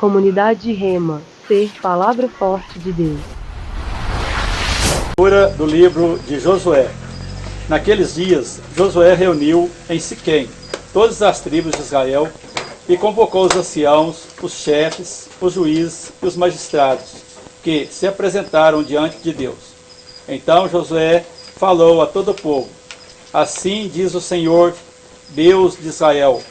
Comunidade Rema, ser palavra forte de Deus. Leitura do livro de Josué. Naqueles dias, Josué reuniu em Siquém todas as tribos de Israel e convocou os anciãos, os chefes, os juízes e os magistrados, que se apresentaram diante de Deus. Então Josué falou a todo o povo: Assim diz o Senhor, Deus de Israel,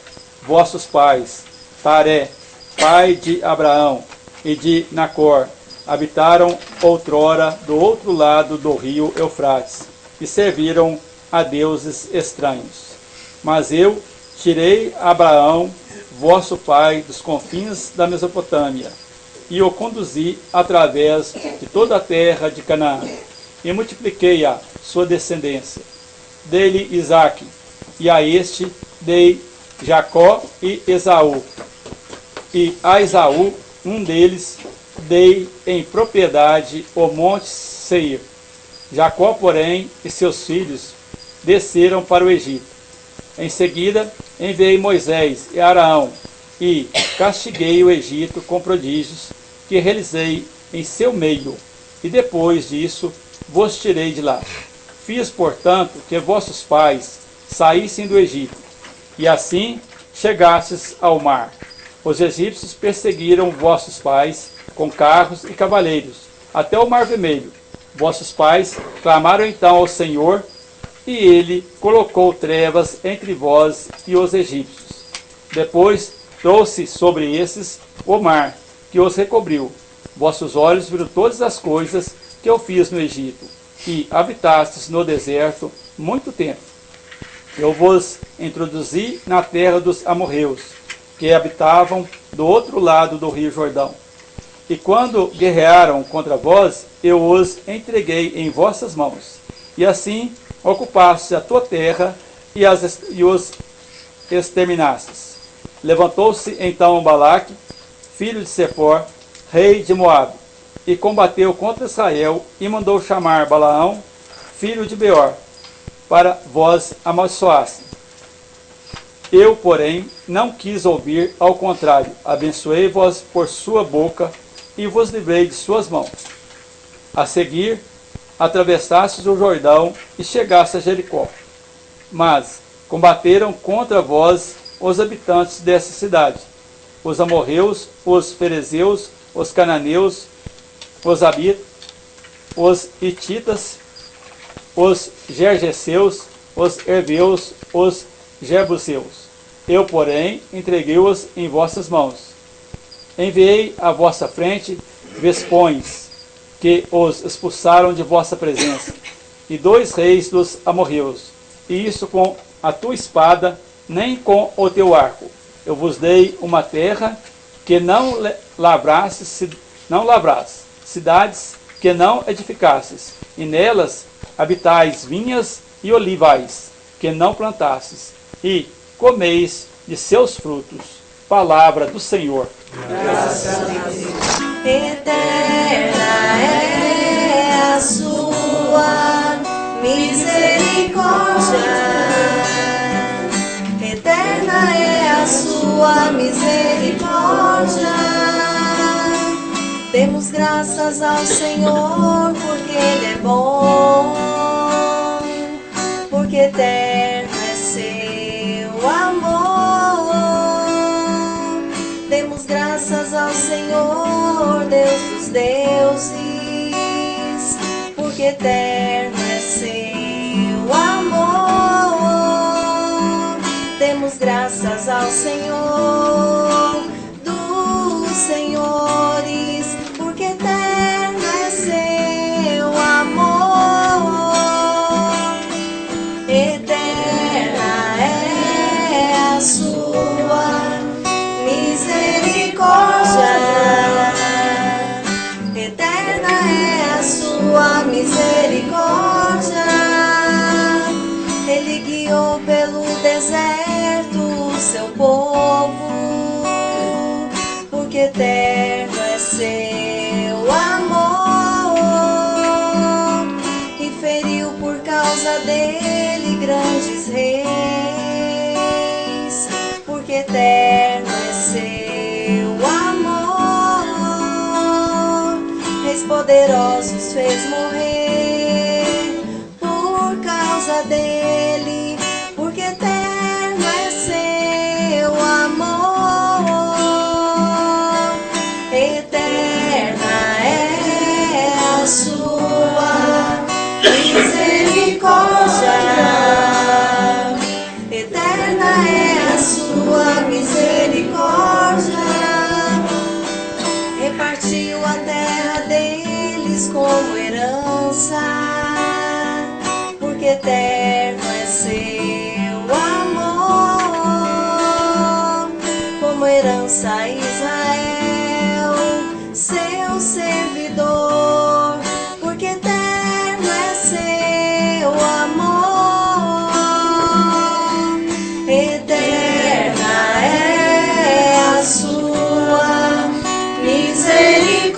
vossos pais, Taré, pai de Abraão, e de Nacor, habitaram outrora do outro lado do rio Eufrates, e serviram a deuses estranhos. Mas eu tirei Abraão, vosso pai, dos confins da Mesopotâmia, e o conduzi através de toda a terra de Canaã, e multipliquei a sua descendência. Dei-lhe Isaque, e a este dei Jacó e Esaú. E a Esaú, um deles, dei em propriedade o monte Seir. Jacó, porém, e seus filhos desceram para o Egito. Em seguida, enviei Moisés e Araão, e castiguei o Egito com prodígios que realizei em seu meio, e depois disso vos tirei de lá. Fiz, portanto, que vossos pais saíssem do Egito, e assim chegastes ao mar. Os egípcios perseguiram vossos pais com carros e cavaleiros, até o Mar Vermelho. Vossos pais clamaram então ao Senhor, e ele colocou trevas entre vós e os egípcios. Depois trouxe sobre esses o mar, que os recobriu. Vossos olhos viram todas as coisas que eu fiz no Egito, e habitastes no deserto muito tempo. Eu vos introduzi na terra dos amorreus, que habitavam do outro lado do rio Jordão. E quando guerrearam contra vós, eu os entreguei em vossas mãos. E assim ocupastes a tua terra e os exterminastes. Levantou-se então Balaque, filho de Sepor, rei de Moabe, e combateu contra Israel, e mandou chamar Balaão, filho de Beor, para vós amaldiçoassem. Eu, porém, não quis ouvir, ao contrário, abençoei-vos por sua boca, e vos livrei de suas mãos. A seguir, atravessastes o Jordão e chegastes a Jericó. Mas combateram contra vós os habitantes dessa cidade, os amorreus, os ferezeus, os cananeus, os abitas, os hititas, os gergeseus, os heveus, os jebuseus. Eu, porém, entreguei-os em vossas mãos. Enviei à vossa frente vespões, que os expulsaram de vossa presença, e 2 reis dos amorreus, e isso com a tua espada, nem com o teu arco. Eu vos dei uma terra que não lavrastes, cidades que não edificastes, e nelas habitais vinhas e olivais, que não plantastes, e comeis de seus frutos. Palavra do Senhor. Graças a Deus. Eterna é a sua misericórdia. Eterna é a sua misericórdia. Demos graças ao Senhor, porque Ele é bom, porque eterno é seu amor. Demos graças ao Senhor, Deus dos deuses, porque eterno é seu amor. Demos graças ao Senhor dos senhores, porque eterno é seu amor. Eterna é a sua misericórdia. Eterna é a sua misericórdia. Ele guiou pelo deserto o seu povo, porque eterno é seu amor. E feriu por causa dele grandes reis, porque eterno é seu amor. poderosos fez morrer por causa dele, porque eterno é seu amor, eterna é a sua misericórdia, eterna é a sua misericórdia. Repartiu a terra deles como herança, porque eterno é seu amor, como herança a Israel, seu servidor, porque eterno é seu amor, eterna é a sua misericórdia,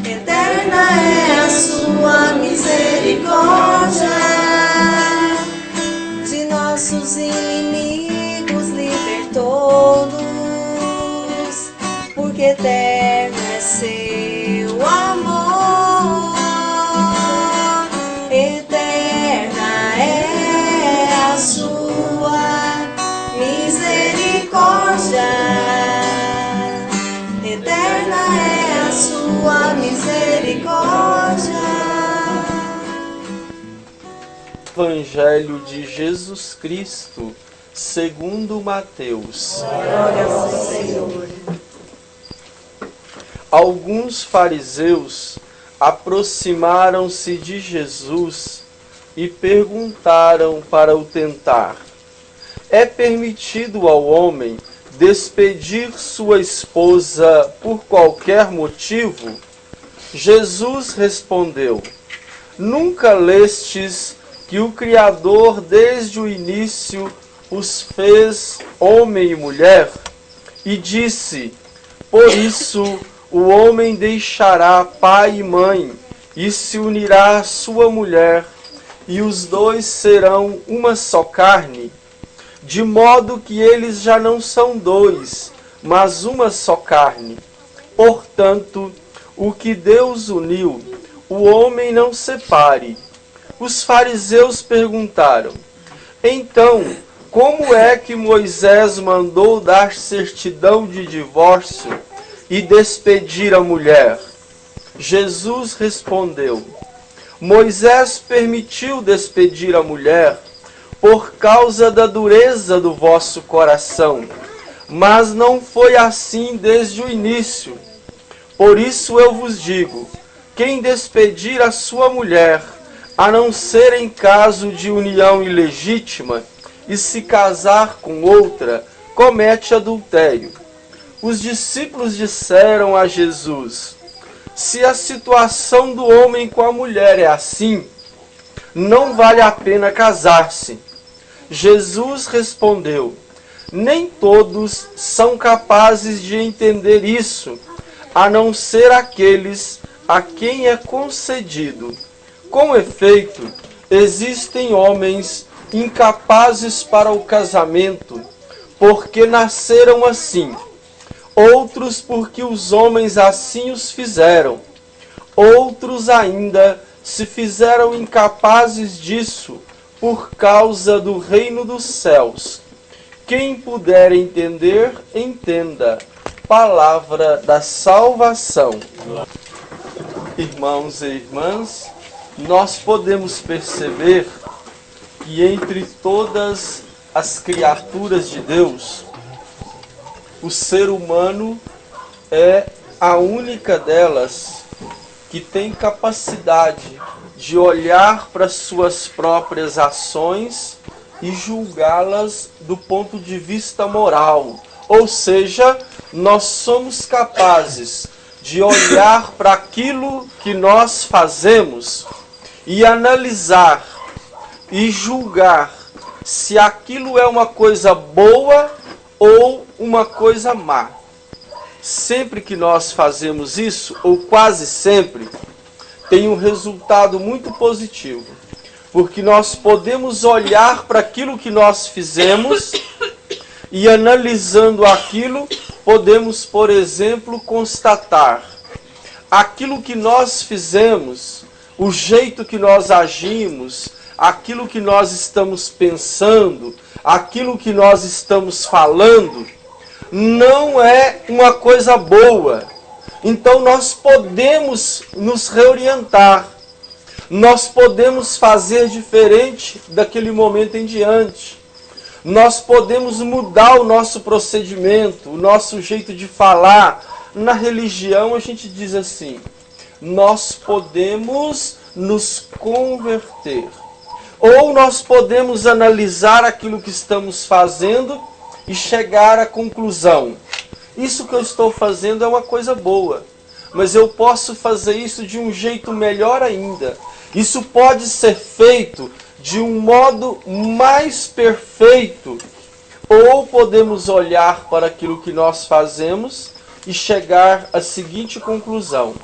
eterna é a sua misericórdia. De nossos inimigos libertou-nos, porque eterno é seu amor, eterna é a sua misericórdia, eterna é a sua misericórdia. Evangelho de Jesus Cristo, segundo Mateus. Glória ao Senhor. Alguns fariseus aproximaram-se de Jesus e perguntaram para o tentar: é permitido ao homem despedir sua esposa por qualquer motivo? Jesus respondeu: nunca lestes que o Criador desde o início os fez homem e mulher? E disse: por isso o homem deixará pai e mãe e se unirá à sua mulher, e os dois serão uma só carne. De modo que eles já não são dois, mas uma só carne. Portanto, o que Deus uniu, o homem não separe. Os fariseus perguntaram: então, como é que Moisés mandou dar certidão de divórcio e despedir a mulher? Jesus respondeu: Moisés permitiu despedir a mulher por causa da dureza do vosso coração, mas não foi assim desde o início. Por isso eu vos digo: quem despedir a sua mulher, a não ser em caso de união ilegítima, e se casar com outra, comete adultério. Os discípulos disseram a Jesus: se a situação do homem com a mulher é assim, não vale a pena casar-se. Jesus respondeu: nem todos são capazes de entender isso, a não ser aqueles a quem é concedido. Com efeito, existem homens incapazes para o casamento, porque nasceram assim, outros porque os homens assim os fizeram, outros ainda se fizeram incapazes disso por causa do reino dos céus. Quem puder entender, entenda. Palavra da salvação. Irmãos e irmãs, nós podemos perceber que entre todas as criaturas de Deus, o ser humano é a única delas que tem capacidade de olhar para suas próprias ações e julgá-las do ponto de vista moral. Ou seja, nós somos capazes de olhar para aquilo que nós fazemos e analisar e julgar se aquilo é uma coisa boa ou uma coisa má. Sempre que nós fazemos isso, ou quase sempre, tem um resultado muito positivo. Porque nós podemos olhar para aquilo que nós fizemos e, analisando aquilo, podemos, por exemplo, constatar: aquilo que nós fizemos, o jeito que nós agimos, aquilo que nós estamos pensando, aquilo que nós estamos falando, não é uma coisa boa. Então nós podemos nos reorientar, nós podemos fazer diferente daquele momento em diante. Nós podemos mudar o nosso procedimento, o nosso jeito de falar. Na religião a gente diz assim, nós podemos nos converter. Ou nós podemos analisar aquilo que estamos fazendo e chegar à conclusão. Isso que eu estou fazendo é uma coisa boa, mas eu posso fazer isso de um jeito melhor ainda. Isso pode ser feito de um modo mais perfeito. Ou podemos olhar para aquilo que nós fazemos e chegar à seguinte conclusão.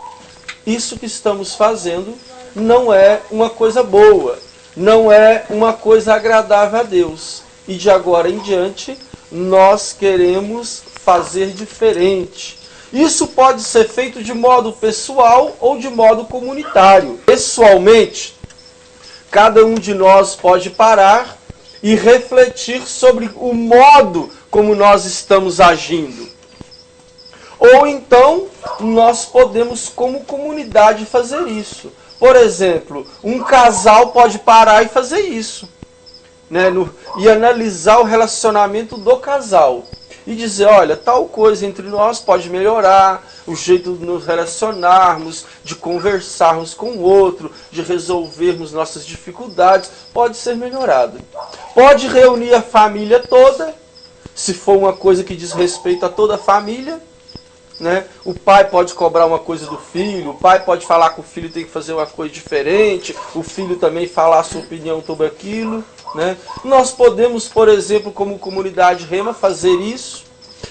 Isso que estamos fazendo não é uma coisa boa, não é uma coisa agradável a Deus. E de agora em diante, nós queremos fazer diferente. Isso pode ser feito de modo pessoal ou de modo comunitário. Pessoalmente, cada um de nós pode parar e refletir sobre o modo como nós estamos agindo. Ou então, nós podemos, como comunidade, fazer isso. Por exemplo, um casal pode parar e fazer isso, né? E analisar o relacionamento do casal. E dizer, olha, tal coisa entre nós pode melhorar, o jeito de nos relacionarmos, de conversarmos com o outro, de resolvermos nossas dificuldades, pode ser melhorado. Pode reunir a família toda, se for uma coisa que diz respeito a toda a família, né? O pai pode cobrar uma coisa do filho, o pai pode falar que o filho tem que fazer uma coisa diferente, o filho também falar a sua opinião sobre aquilo, né? Nós podemos, por exemplo, como comunidade Rema, fazer isso.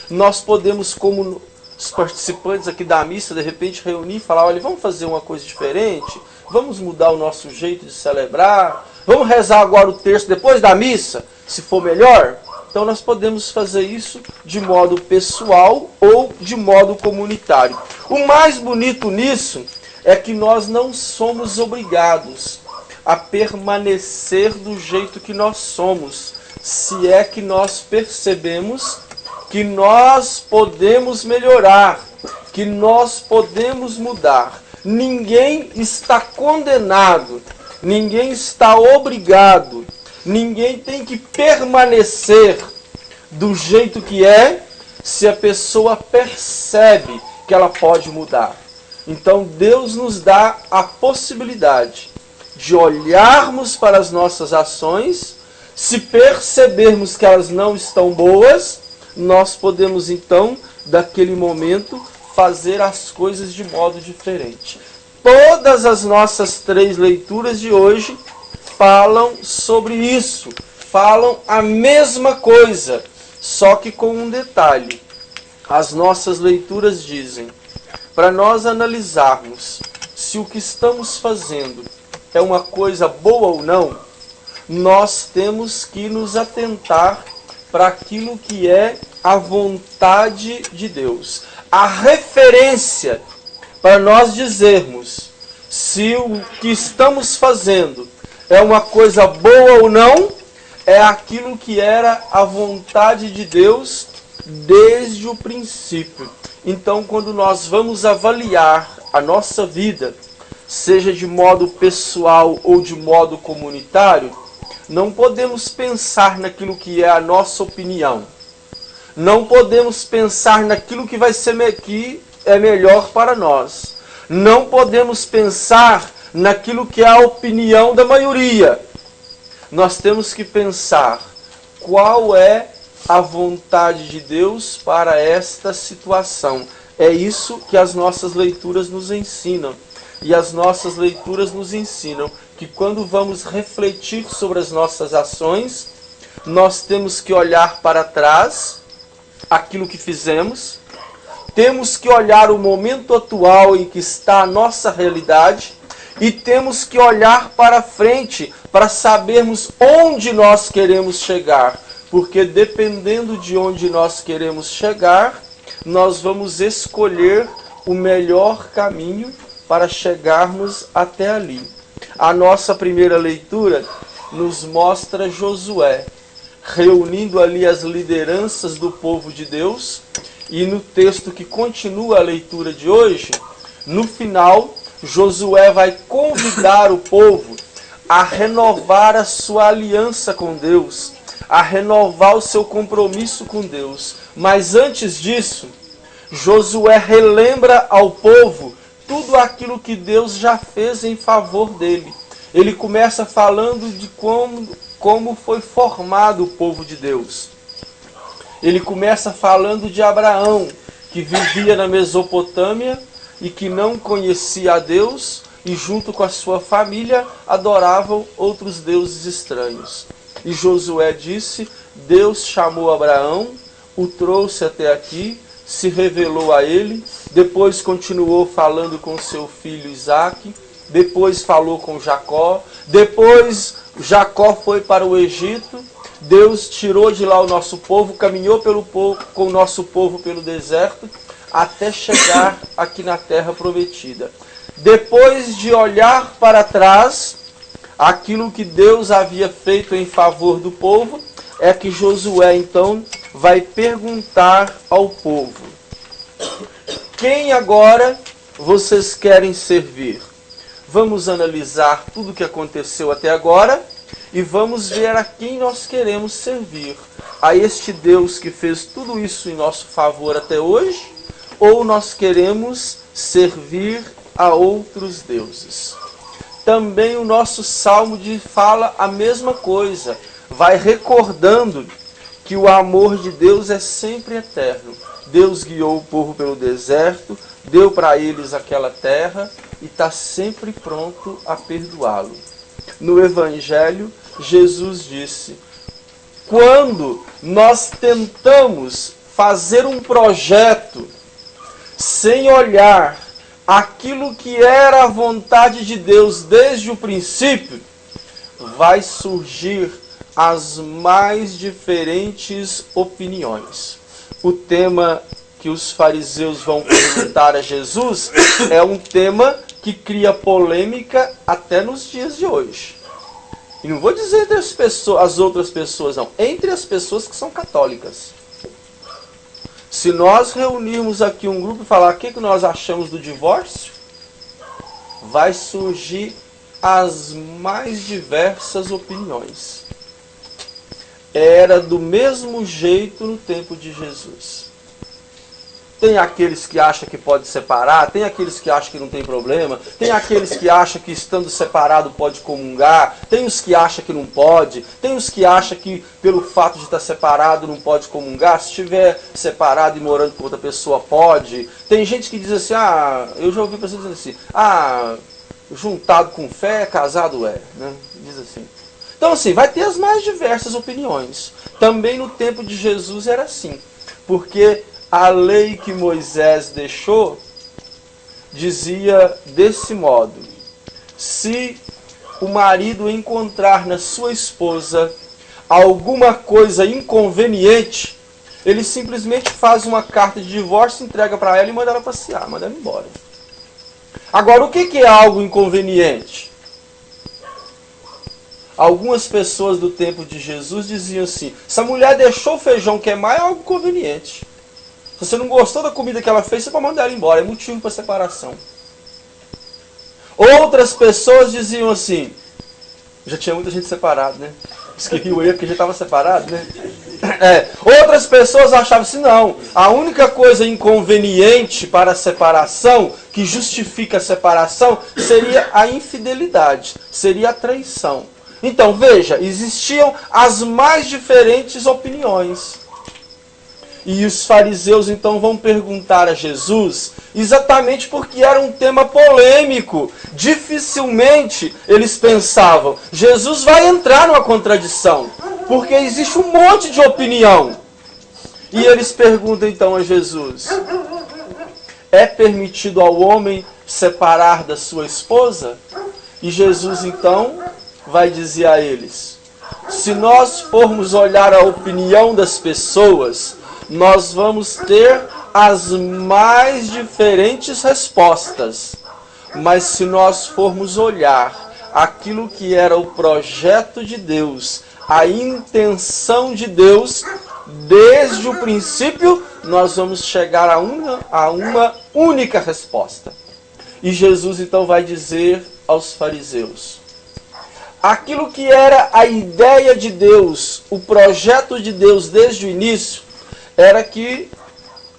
Nós podemos, como os participantes aqui da missa, de repente reunir e falar, olha, vamos fazer uma coisa diferente, vamos mudar o nosso jeito de celebrar, vamos rezar agora o terço depois da missa, se for melhor. Então nós podemos fazer isso de modo pessoal ou de modo comunitário. O mais bonito nisso é que nós não somos obrigados a permanecer do jeito que nós somos, se é que nós percebemos que nós podemos melhorar, que nós podemos mudar. Ninguém está condenado, ninguém está obrigado, ninguém tem que permanecer do jeito que é, se a pessoa percebe que ela pode mudar. Então Deus nos dá a possibilidade de olharmos para as nossas ações, se percebermos que elas não estão boas, nós podemos então, daquele momento, fazer as coisas de modo diferente. Todas as nossas 3 leituras de hoje falam sobre isso, falam a mesma coisa, só que com um detalhe. As nossas leituras dizem, para nós analisarmos se o que estamos fazendo é uma coisa boa ou não, nós temos que nos atentar para aquilo que é a vontade de Deus. A referência para nós dizermos se o que estamos fazendo é uma coisa boa ou não, é aquilo que era a vontade de Deus desde o princípio. Então, quando nós vamos avaliar a nossa vida, seja de modo pessoal ou de modo comunitário, não podemos pensar naquilo que é a nossa opinião. Não podemos pensar naquilo que vai ser que é melhor para nós. Não podemos pensar naquilo que é a opinião da maioria. Nós temos que pensar qual é a vontade de Deus para esta situação. É isso que as nossas leituras nos ensinam. E as nossas leituras nos ensinam que quando vamos refletir sobre as nossas ações, nós temos que olhar para trás, aquilo que fizemos, temos que olhar o momento atual em que está a nossa realidade e temos que olhar para frente para sabermos onde nós queremos chegar, porque dependendo de onde nós queremos chegar, nós vamos escolher o melhor caminho para chegarmos até ali. A nossa primeira leitura nos mostra Josué reunindo ali as lideranças do povo de Deus, e no texto que continua a leitura de hoje, no final, Josué vai convidar o povo a renovar a sua aliança com Deus, a renovar o seu compromisso com Deus. Mas antes disso, Josué relembra ao povo tudo aquilo que Deus já fez em favor dele. Ele começa falando de como foi formado o povo de Deus. Ele começa falando de Abraão, que vivia na Mesopotâmia e que não conhecia a Deus, e junto com a sua família adoravam outros deuses estranhos. E Josué disse: Deus chamou Abraão, o trouxe até aqui, se revelou a ele, depois continuou falando com seu filho Isaque, depois falou com Jacó, depois Jacó foi para o Egito, Deus tirou de lá o nosso povo, caminhou com o nosso povo pelo deserto, até chegar aqui na terra prometida. Depois de olhar para trás, aquilo que Deus havia feito em favor do povo, é que Josué então vai perguntar ao povo: quem agora vocês querem servir? Vamos analisar tudo o que aconteceu até agora e vamos ver a quem nós queremos servir. A este Deus que fez tudo isso em nosso favor até hoje, ou nós queremos servir a outros deuses? Também o nosso salmo fala a mesma coisa, vai recordando que o amor de Deus é sempre eterno. Deus guiou o povo pelo deserto, deu para eles aquela terra e está sempre pronto a perdoá-lo. No Evangelho, Jesus disse: quando nós tentamos fazer um projeto sem olhar aquilo que era a vontade de Deus desde o princípio, vai surgir as mais diferentes opiniões. O tema que os fariseus vão perguntar a Jesus é um tema que cria polêmica até nos dias de hoje. E não vou dizer entre as outras pessoas, não. Entre as pessoas que são católicas. Se nós reunirmos aqui um grupo e falar o que nós achamos do divórcio, vai surgir as mais diversas opiniões. Era do mesmo jeito no tempo de Jesus. Tem aqueles que acham que pode separar, tem aqueles que acham que não tem problema, tem aqueles que acham que estando separado pode comungar, tem os que acham que não pode, tem os que acham que pelo fato de estar separado não pode comungar, se estiver separado e morando com outra pessoa pode. Tem gente que diz assim, eu já ouvi pessoas dizendo assim, juntado com fé, casado é, né? Diz assim. Então assim, vai ter as mais diversas opiniões. Também no tempo de Jesus era assim, porque a lei que Moisés deixou dizia desse modo: se o marido encontrar na sua esposa alguma coisa inconveniente, ele simplesmente faz uma carta de divórcio, entrega para ela e manda ela passear, manda ela embora. Agora, o que é algo inconveniente? Algumas pessoas do tempo de Jesus diziam assim: se a mulher deixou o feijão queimar, é algo conveniente. Se você não gostou da comida que ela fez, você pode mandar ela embora. É motivo para separação. Outras pessoas diziam assim... Já tinha muita gente separada, né? Os que riu aí porque já estava separado, né? Outras pessoas achavam assim, não. A única coisa inconveniente para a separação, que justifica a separação, seria a infidelidade. Seria a traição. Então, veja, existiam as mais diferentes opiniões. E os fariseus então vão perguntar a Jesus, exatamente porque era um tema polêmico. Dificilmente eles pensavam, Jesus vai entrar numa contradição, porque existe um monte de opinião. E eles perguntam então a Jesus: é permitido ao homem separar da sua esposa? E Jesus então vai dizer a eles: se nós formos olhar a opinião das pessoas, nós vamos ter as mais diferentes respostas. Mas se nós formos olhar aquilo que era o projeto de Deus, a intenção de Deus, desde o princípio, nós vamos chegar a uma única resposta. E Jesus então vai dizer aos fariseus: aquilo que era a ideia de Deus, o projeto de Deus desde o início, era que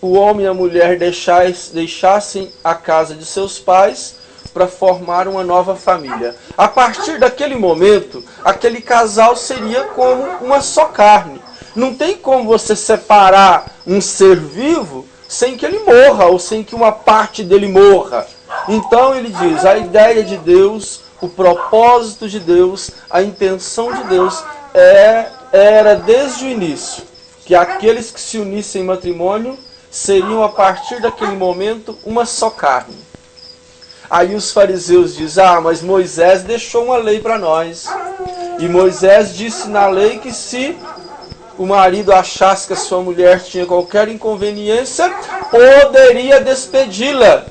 o homem e a mulher deixassem a casa de seus pais para formar uma nova família. A partir daquele momento, aquele casal seria como uma só carne. Não tem como você separar um ser vivo sem que ele morra, ou sem que uma parte dele morra. Então ele diz, a ideia de Deus, o propósito de Deus, a intenção de Deus era desde o início que aqueles que se unissem em matrimônio seriam a partir daquele momento uma só carne. Aí os fariseus dizem, mas Moisés deixou uma lei para nós. E Moisés disse na lei que se o marido achasse que a sua mulher tinha qualquer inconveniência, poderia despedi-la.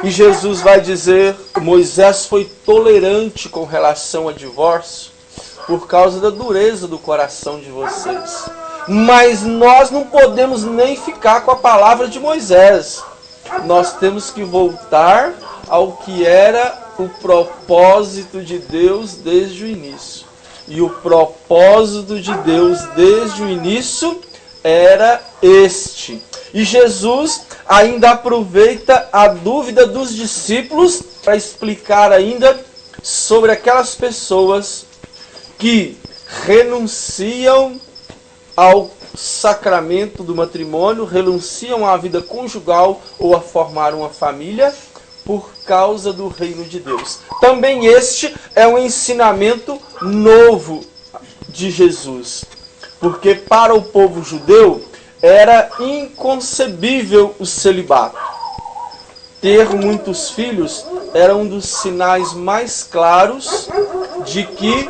E Jesus vai dizer, Moisés foi tolerante com relação a divórcio por causa da dureza do coração de vocês. Mas nós não podemos nem ficar com a palavra de Moisés. Nós temos que voltar ao que era o propósito de Deus desde o início. E o propósito de Deus desde o início era este. E Jesus ainda aproveita a dúvida dos discípulos para explicar ainda sobre aquelas pessoas que renunciam ao sacramento do matrimônio, renunciam à vida conjugal ou a formar uma família por causa do reino de Deus. Também este é um ensinamento novo de Jesus, porque para o povo judeu era inconcebível o celibato. Ter muitos filhos era um dos sinais mais claros de que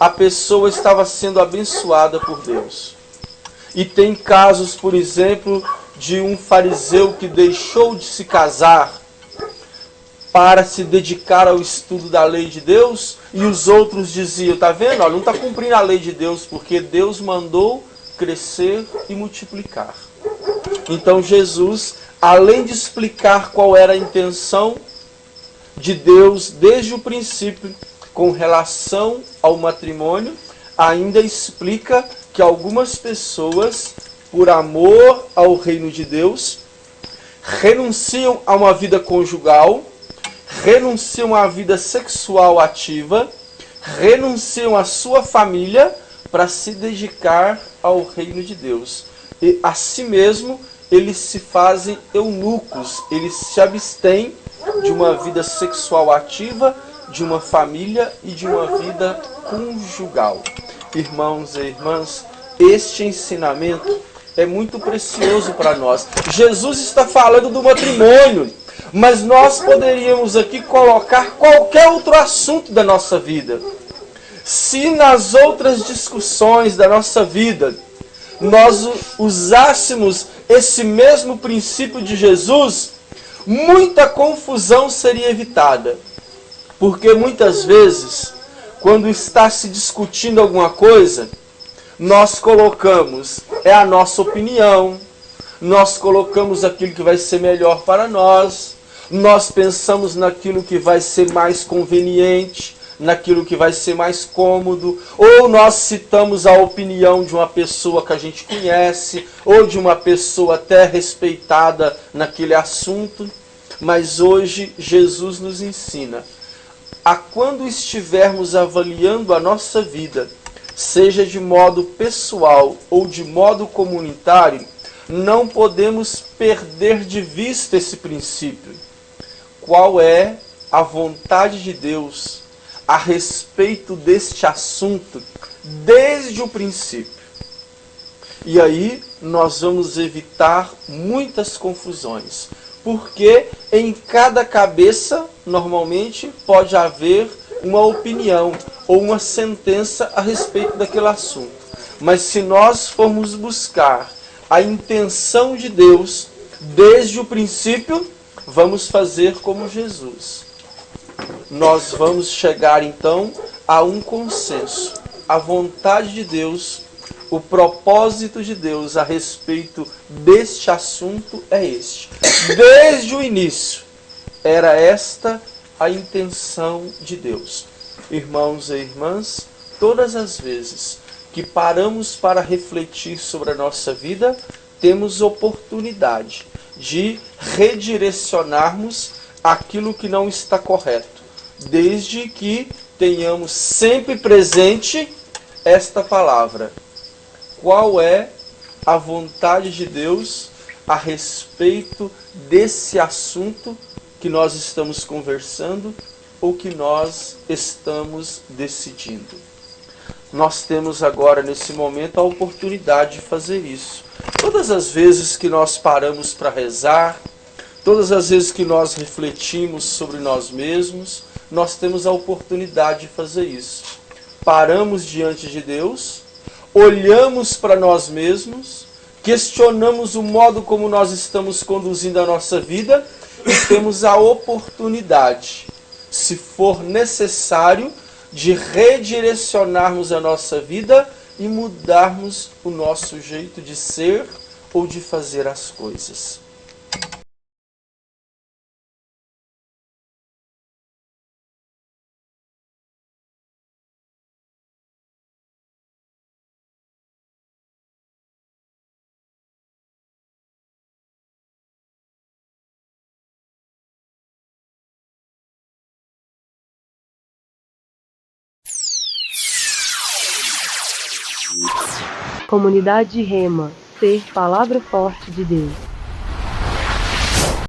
a pessoa estava sendo abençoada por Deus. E tem casos, por exemplo, de um fariseu que deixou de se casar para se dedicar ao estudo da lei de Deus, e os outros diziam, tá vendo? Não está cumprindo a lei de Deus, porque Deus mandou crescer e multiplicar. Então Jesus, além de explicar qual era a intenção de Deus desde o princípio com relação ao matrimônio, ainda explica que algumas pessoas, por amor ao reino de Deus, renunciam a uma vida conjugal, renunciam à vida sexual ativa, renunciam à sua família para se dedicar ao reino de Deus. E assim mesmo, eles se fazem eunucos, eles se abstêm de uma vida sexual ativa, de uma família e de uma vida conjugal. Irmãos e irmãs, este ensinamento é muito precioso para nós. Jesus está falando do matrimônio, mas nós poderíamos aqui colocar qualquer outro assunto da nossa vida. Se nas outras discussões da nossa vida nós usássemos esse mesmo princípio de Jesus, muita confusão seria evitada. Porque muitas vezes, quando está se discutindo alguma coisa, nós colocamos, é a nossa opinião, nós colocamos aquilo que vai ser melhor para nós pensamos naquilo que vai ser mais conveniente, naquilo que vai ser mais cômodo, ou nós citamos a opinião de uma pessoa que a gente conhece, ou de uma pessoa até respeitada naquele assunto. Mas hoje Jesus nos ensina a quando estivermos avaliando a nossa vida, seja de modo pessoal ou de modo comunitário, não podemos perder de vista esse princípio. Qual é a vontade de Deus a respeito deste assunto desde o princípio? E aí nós vamos evitar muitas confusões, porque em cada cabeça, normalmente, pode haver uma opinião ou uma sentença a respeito daquele assunto. Mas se nós formos buscar a intenção de Deus, Desde o princípio, vamos fazer como Jesus. Nós vamos chegar então a um consenso. A vontade de Deus, o propósito de Deus a respeito deste assunto é este. Desde o início, era esta a intenção de Deus. Irmãos e irmãs, todas as vezes que paramos para refletir sobre a nossa vida, temos oportunidade de redirecionarmos aquilo que não está correto, desde que tenhamos sempre presente esta palavra. Qual é a vontade de Deus a respeito desse assunto que nós estamos conversando ou que nós estamos decidindo? Nós temos agora, nesse momento, a oportunidade de fazer isso. Todas as vezes que nós paramos para rezar, todas as vezes que nós refletimos sobre nós mesmos, nós temos a oportunidade de fazer isso. Paramos diante de Deus, olhamos para nós mesmos, questionamos o modo como nós estamos conduzindo a nossa vida e temos a oportunidade, se for necessário, de redirecionarmos a nossa vida e mudarmos o nosso jeito de ser ou de fazer as coisas. Comunidade Rema, ser palavra forte de Deus.